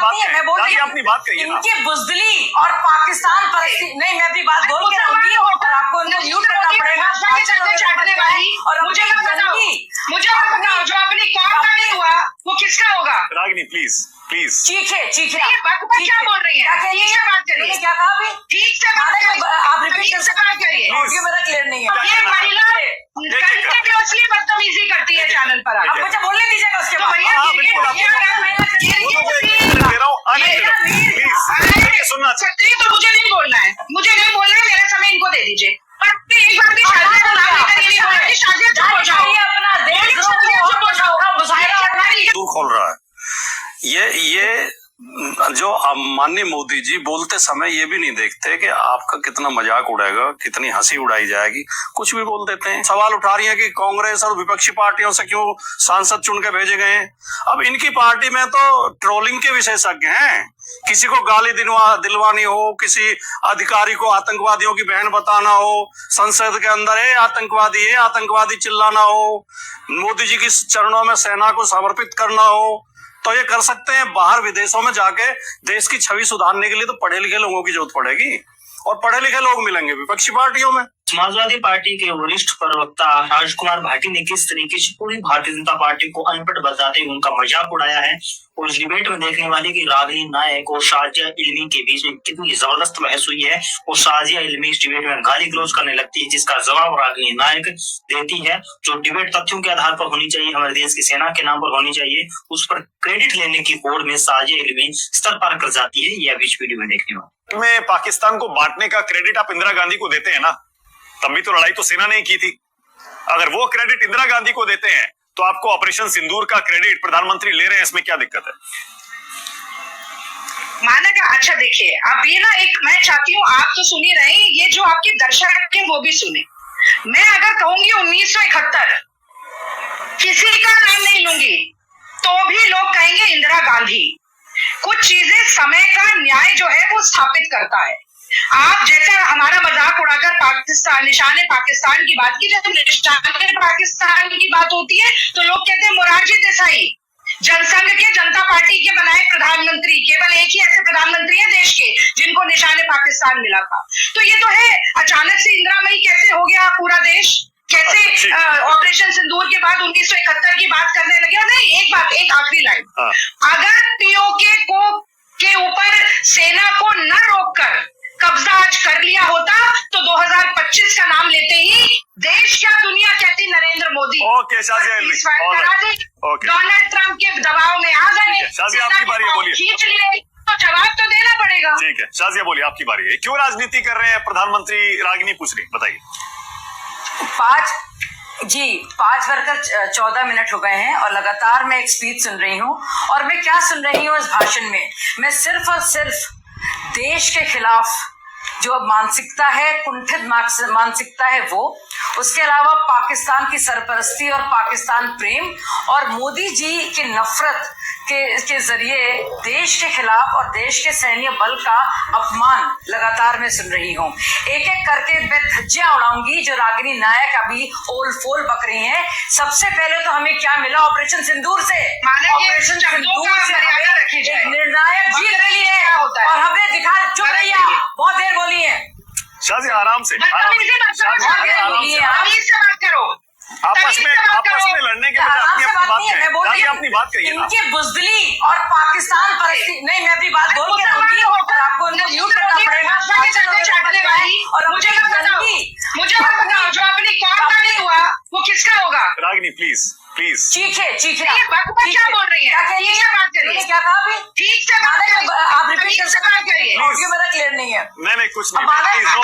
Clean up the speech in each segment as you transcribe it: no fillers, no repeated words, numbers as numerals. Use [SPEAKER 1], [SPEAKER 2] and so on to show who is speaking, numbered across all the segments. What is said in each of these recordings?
[SPEAKER 1] नहीं है, मैं बोल रही हूँ अपनी बात कहिए। इनकी बुजदिली और पाकिस्तान परस्ती, नहीं मैं अपनी बात बोल के रहूंगी और आपको म्यूट करना पड़ेगा। और मुझे बताओ जो अपनी कौम का नहीं हुआ वो किसका होगा?
[SPEAKER 2] रागिनी प्लीज प्लीज
[SPEAKER 1] चीखे क्या बोल रही है? ठीक से बात करिए। क्या कहा अभी? ठीक से बात करिए। आप रिपीट कर सकते हैं? ऑडियो मेरा क्लियर नहीं है। ये महिला कंटिन्यूअसली बदतमीजी करती है चैनल पर। आप मुझे बोलने दीजिएगा उसके बाद।
[SPEAKER 2] सुनना
[SPEAKER 1] सकते तो मुझे नहीं बोलना है, मेरा समय इनको दे दीजिए। एक बार भी
[SPEAKER 2] दूर खोल रहा है। ये जो माननीय मोदी जी बोलते समय ये भी नहीं देखते कि आपका कितना मजाक उड़ेगा, कितनी हंसी उड़ाई जाएगी, कुछ भी बोल देते हैं। सवाल उठा रही है कि कांग्रेस और विपक्षी पार्टियों से क्यों सांसद चुन के भेजे गए हैं। अब इनकी पार्टी में तो ट्रोलिंग के विशेषज्ञ हैं, किसी को गाली दिलवानी हो, किसी अधिकारी को आतंकवादियों की बहन बताना हो, संसद के अंदर आतंकवादी चिल्लाना हो, मोदी जी के चरणों में सेना को समर्पित करना हो, तो ये कर सकते हैं। बाहर विदेशों में जाके देश की छवि सुधारने के लिए तो पढ़े लिखे लोगों की जरूरत पड़ेगी, और पढ़े लिखे लोग मिलेंगे विपक्षी पार्टियों में।
[SPEAKER 3] समाजवादी पार्टी के वरिष्ठ प्रवक्ता राजकुमार भाटी ने किस तरीके से पूरी भारतीय जनता पार्टी को अनपढ़ बताते हुए उनका मजाक उड़ाया है, और इस डिबेट में देखने वाले की रागिनी नायक और शाजिया इल्मी के बीच में कितनी जबरदस्त बहस हुई है, और शाजिया इल्मी इस डिबेट में गाली गलौज करने लगती है, जिसका जवाब रागिनी नायक देती है। जो डिबेट तथ्यों के आधार पर होनी चाहिए, हमारे देश की सेना के नाम पर होनी चाहिए, उस पर क्रेडिट लेने की होड़ में शाजिया इल्मी स्तर पार कर जाती है। यह बीच वीडियो में देखने वाले
[SPEAKER 2] में पाकिस्तान को बांटने का क्रेडिट आप इंदिरा गांधी को देते हैं ना, तब भी तो लड़ाई तो सेना ने की थी। अगर वो क्रेडिट इंदिरा गांधी को देते हैं तो आपको ऑपरेशन सिंदूर का क्रेडिट प्रधानमंत्री ले रहे हैं, इसमें क्या दिक्कत है?
[SPEAKER 1] मानेगा। अच्छा देखिए, अब ये ना एक मैं चाहती हूँ आप तो सुन ही रहे हैं, ये जो आपके दर्शक है वो भी सुने। मैं अगर कहूंगी 1971 किसी का नाम नहीं लूंगी तो भी लोग कहेंगे इंदिरा गांधी। कुछ चीजें समय का न्याय जो है वो स्थापित करता है। आप जैसे हमारा मजाक उड़ाकर पाकिस्तान निशाने पाकिस्तान की बात की, जब निशाने पाकिस्तान की बात होती है तो लोग कहते हैं मोरारजी देसाई जनसंघ के जनता पार्टी के बनाए प्रधानमंत्री, केवल एक ही ऐसे प्रधानमंत्री है देश के जिनको निशाने पाकिस्तान मिला था। तो ये तो है, अचानक से इंदिरामयी कैसे हो गया पूरा देश, कैसे ऑपरेशन सिंदूर के बाद 1971 की बात करने लगे। नहीं, एक आखिरी लाइन, अगर पीओके के ऊपर सेना को न रोककर कब्जा आज कर लिया होता तो 2025 का नाम लेते ही देश क्या दुनिया कहती नरेंद्र मोदी। डोनाल्ड ट्रंप के दबाव में आ गए,
[SPEAKER 2] आपकी बारी है, बोलिए।
[SPEAKER 1] खींच लिए तो जवाब तो देना पड़ेगा।
[SPEAKER 2] ठीक है शाजिया बोलिए, आपकी बारी है। क्यों राजनीति कर रहे हैं प्रधानमंत्री? रागिनी पूछ रही, बताइए।
[SPEAKER 1] 5 बजकर 14 मिनट हो गए हैं और लगातार मैं एक स्पीच सुन रही हूँ, और मैं क्या सुन रही हूँ इस भाषण में, मैं सिर्फ और सिर्फ देश के खिलाफ जो मानसिकता है, कुंठित मानसिकता है वो, उसके अलावा पाकिस्तान की सरपरस्ती और पाकिस्तान प्रेम और मोदी जी की नफरत के जरिए देश के खिलाफ और देश के सैन्य बल का अपमान लगातार मैं सुन रही हूँ। एक एक करके मैं धज्जियां उड़ाऊंगी जो रागिनी नायक अभी ओल फोल बक रही हैं। सबसे पहले तो हमें क्या मिला ऑपरेशन सिंदूर से? ऑपरेशन सिंदूर से निर्णायक जीत मिली है और हमने दिखा। चुप रहिए, बहुत देर बोली है।
[SPEAKER 2] शाजिया आराम से बात
[SPEAKER 1] करो।
[SPEAKER 2] आपस में लड़ने के बजाय अपनी बात कहिए।
[SPEAKER 1] इनकी बुजदिली और पाकिस्तान परस्ती, नहीं मैं अपनी बात बोल के रहूंगी और आपको म्यूट करना पड़ेगा। और मुझे बताओ जो अपनी कौम का नहीं हुआ वो किसका होगा?
[SPEAKER 2] रागिनी प्लीज प्लीज
[SPEAKER 1] चीखे क्या बोल रही है? क्या कहा अभी? ठीक से आप रिपीट कर सकते हैं? ऑडियो मेरा क्लियर नहीं है।
[SPEAKER 2] नहीं कुछ नहीं, please no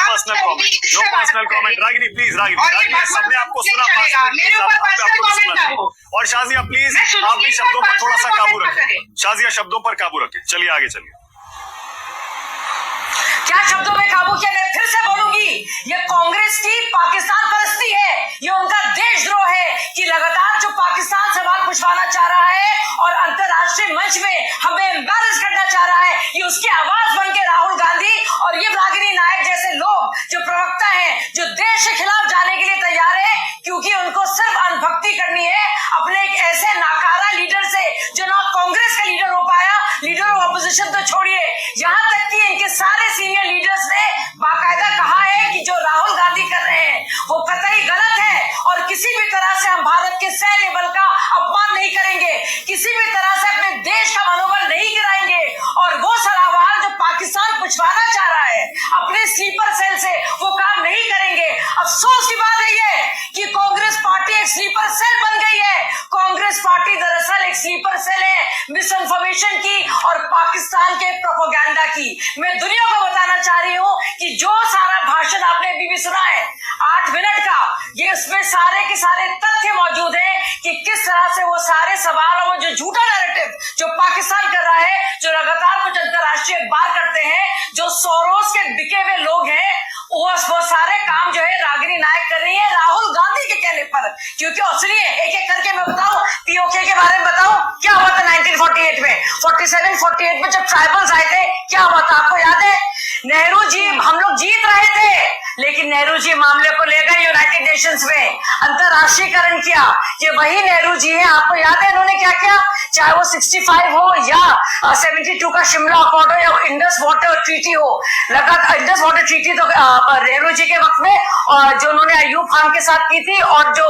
[SPEAKER 2] personal comment. Ragini please, Ragini सबने आपको सुना, और शाजिया प्लीज आप भी शब्दों पर थोड़ा सा काबू रखें। शाजिया शब्दों पर काबू रखें। चलिए आगे चलिए।
[SPEAKER 1] क्या शब्दों में काबू किया? मैं फिर से बोलूंगी, ये कांग्रेस की पाकिस्तान परस्ती है, ये उनका देशद्रोह है कि लगातार जो पाकिस्तान सवाल पुछवाना चाह रहा है और अंतरराष्ट्रीय मंच में हमें एम्बैरेस करना चाह रहा है, ये उसकी आवाज बन के राहुल गांधी और ये रागिनी नायक जैसे लोग जो प्रवक्ता हैं, जो देश के खिलाफ जाने के लिए तैयार है क्योंकि उनको सिर्फ अनभक्ति करनी है अपने एक ऐसे नाकारा लीडर से जो ना कांग्रेस का लीडर हो पाया, लीडर ऑफ ऑपोजिशन
[SPEAKER 4] ऑपोजिशन तो छोड़िए, यहाँ तक कि इनके सारे सीनियर लीडर्स ने बाकायदा कहा है कि जो राहुल गांधी कर रहे हैं वो कतई गलत है और किसी भी तरह से हम भारत के सैन्य बल का अपमान नहीं करेंगे, किसी भी तरह से अपने देश का मनोबल नहीं गिराएंगे और वो सलाहवार जो पाकिस्तान पुछवाना चाह रहा है अपने स्लीपर सेल से वो काम नहीं करेंगे। अफसोस की बात है ये कि कांग्रेस पार्टी एक स्लीपर सेल बन गई है। कांग्रेस पार्टी दरअसल एक स्लीपर सेल है मिस इन्फॉर्मेशन की और पाकिस्तान के प्रोपेगेंडा की। मैं दुनिया को बताना चाह रही हूँ कि जो सारा भाषण आपने अभी भी सुना है 8 मिनट का, ये उसमें सारे के सारे तथ्य मौजूद है कि किस तरह से वो सारे सवाल और वो जो झूठा नैरेटिव जो पाकिस्तान कर रहा है, जो लगातार कुछ अंतरराष्ट्रीय अखबार करते हैं, जो सोरोस के बिके हुए लोग हैं, वो सारे काम जो है रागिनी नायक कर रही है राहुल गांधी के कहने पर। क्योंकि सुनिए एक एक करके मैं बताऊं, पीओके के बारे में बताऊं क्या हुआ था 1948 में, 47-48 में जब ट्राइबल्स आए थे क्या हुआ था आपको याद है? नेहरू जी, हम लोग जीत रहे थे लेकिन नेहरू जी मामले को ले गए यूनाइटेड नेशंस में, अंतरराष्ट्रीयकरण किया। ये वही नेहरू जी हैं, आपको याद है इन्होंने क्या किया? चाहे वो 65 हो या 72 का शिमला अकॉर्ड हो या इंडस वाटर ट्रीटी हो, लगातार इंडस वाटर ट्रीटी तो नेहरू जी के वक्त में जो उन्होंने अयूब खान के साथ की थी और जो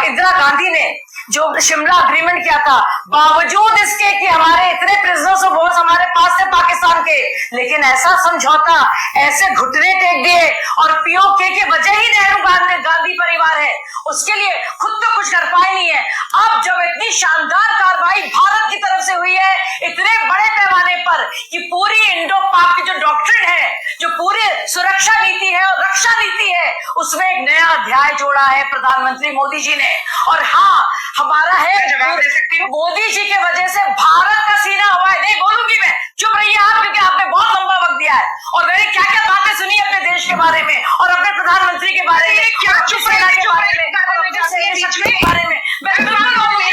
[SPEAKER 4] इंदिरा गांधी ने जो शिमला अग्रीमेंट किया था, बावजूद इसके कि हमारे इतने प्रिजनर्स ऑफ वॉर हमारे पास थे पाकिस्तान के, लेकिन ऐसा समझौता, ऐसे घुटने टेक दिए और पीओके के वजह ही नेहरू गांधी परिवार है, उसके लिए खुद तो कुछ कर पाए नहीं है। अब जब इतनी शानदार कार्रवाई भारत की तरफ से हुई है इतने बड़े पैमाने पर कि पूरी इंडो पाक की जो डॉक्ट्रिन है, जो पूरी सुरक्षा नीति है और रक्षा नीति है, उसमें एक नया अध्याय जोड़ा है प्रधानमंत्री मोदी जी ने। और हाँ, हमारा है
[SPEAKER 1] जवाब दे सकती हूँ?
[SPEAKER 4] मोदी जी के वजह से भारत का सीना हुआ है। नहीं बोलूंगी मैं, चुप रहिए आप, क्योंकि आपने बहुत लंबा वक्त दिया है और मैंने क्या क्या बातें सुनी अपने देश के बारे में और अपने प्रधानमंत्री के बारे में,
[SPEAKER 1] क्या
[SPEAKER 4] चुप रहना के बारे में, के बारे में मैं बिल्कुल बोलूंगी।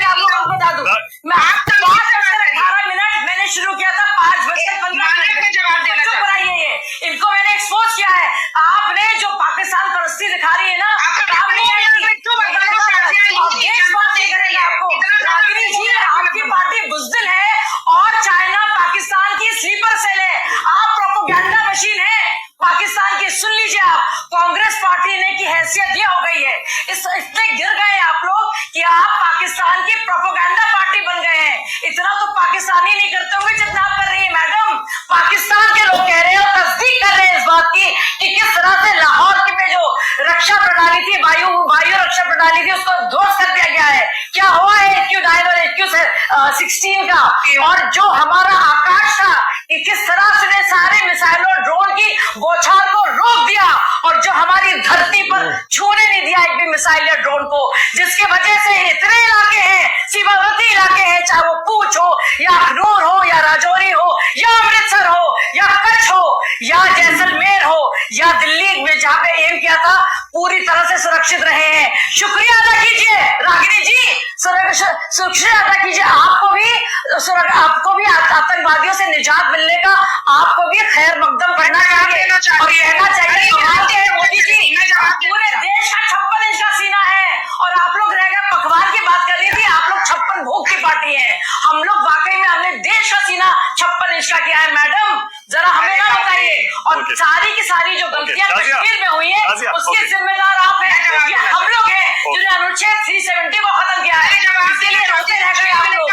[SPEAKER 4] आपको बता दूं, मैं 18 मिनट मैंने शुरू किया था 5:15
[SPEAKER 1] जवाब देना
[SPEAKER 4] चुप रहिए। ये इनको मैंने एक्सपोज किया है। आपने जो पाकिस्तान परस्ती दिखा रही है ना, काम नहीं आएगी। रागिनी जी, आपकी पार्टी बुज़दिल है और चाइना पाकिस्तान की स्लीपर सेल है, आप प्रोपेगेंडा मशीन है पाकिस्तान की। सुन लीजिए, आप कांग्रेस पार्टी ने की हैसियत ये हो गई है, इतने गिर गए आप लोग कि आप पाकिस्तान की प्रोपेगेंडा पार्टी बन गए हैं। इतना तो पाकिस्तानी नहीं करते होंगे जितना आप कर रही है मैडम। पाकिस्तान के लोग कह रहे हैं और तस्दीक कर रहे हैं इस बात की कि किस तरह से लाहौर की में जो रक्षा प्रणाली थी, वायु रक्षा प्रणाली थी, उसको ध्वस्त कर दिया गया है। क्या हुआ है AQ-9 और AQ-16 का, और जो हमारा आकाश था कि किस तरह से सारे मिसाइलों और ड्रोन की बौछार को रोक दिया और जो हमारी धरती पर छूने नहीं दिया एक भी मिसाइल या ड्रोन को, जिसके वजह से इतने इलाके हैं, सीमावर्ती इलाके हैं, चाहे वो पूंछ हो या अखनूर हो या राजौरी हो या अमृतसर हो या कच्छ हो या जैसलमेर हो या दिल्ली में जहां पे एम किया था, पूरी तरह से सुरक्षित रहे हैं। शुक्रिया अदा कीजिए रागिनी जी, शुक्रिया अदा कीजिए। आपको भी आतंकवादियों से निजात मिलने का आपको भी खैर मकदम करना चाहिए और कहना चाहिए मोदी जी पूरे देश का 56 इंच का सीना है और आप लोग रह गए पखवान की बात कर रही थी, आप लोग 56 भोग की पार्टी है। हम लोग वाकई में हमने देश का सीना 56 इंच का किया है मैडम, जरा हमें ना बताइए। और सारी की सारी जो गलतियां कश्मीर में हुई है उसके जिम्मेदार आप हैं, हम लोग हैं जिन्होंने अनुच्छेद 370 को खत्म किया है, इसके लिए रोते रह गए आप लोग।